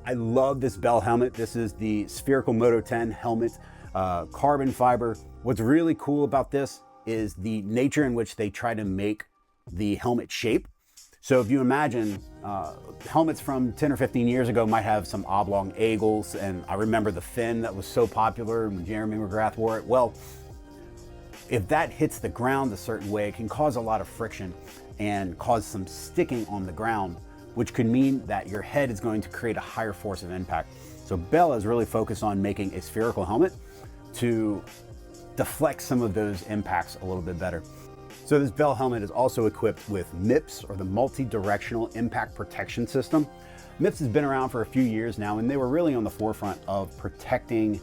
I love this Bell helmet. This is the Spherical Moto-10 helmet, carbon fiber. What's really cool about this is the nature in which they try to make the helmet shape. So if you imagine helmets from 10 or 15 years ago might have some oblong angles, and I remember the fin that was so popular when Jeremy McGrath wore it. Well, if that hits the ground a certain way, it can cause a lot of friction and cause some sticking on the ground, which could mean that your head is going to create a higher force of impact. So Bell is really focused on making a spherical helmet to deflect some of those impacts a little bit better. So this Bell helmet is also equipped with MIPS, or the Multi-directional Impact Protection System. MIPS has been around for a few years now, and they were really on the forefront of protecting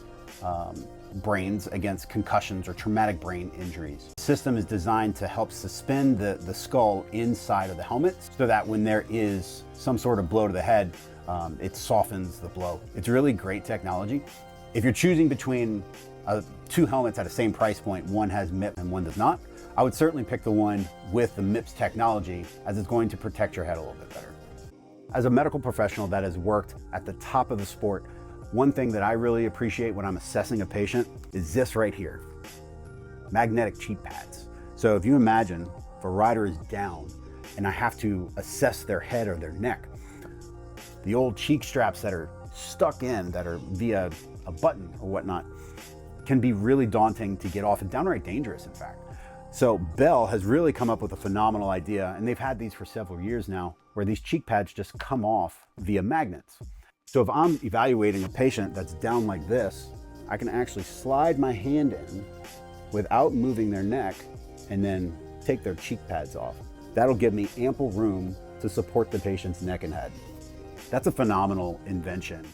brains against concussions or traumatic brain injuries. The system is designed to help suspend the skull inside of the helmet so that when there is some sort of blow to the head, it softens the blow. It's really great technology. If you're choosing between two helmets at the same price point, one has MIPS and one does not, I would certainly pick the one with the MIPS technology, as it's going to protect your head a little bit better. As a medical professional that has worked at the top of the sport, one thing that I really appreciate when I'm assessing a patient is this right here, magnetic cheek pads. So if you imagine if a rider is down and I have to assess their head or their neck, the old cheek straps that are stuck in, that are via a button or whatnot, can be really daunting to get off and downright dangerous, in fact. So Bell has really come up with a phenomenal idea, and they've had these for several years now, where these cheek pads just come off via magnets. So if I'm evaluating a patient that's down like this, I can actually slide my hand in without moving their neck and then take their cheek pads off. That'll give me ample room to support the patient's neck and head. That's a phenomenal invention.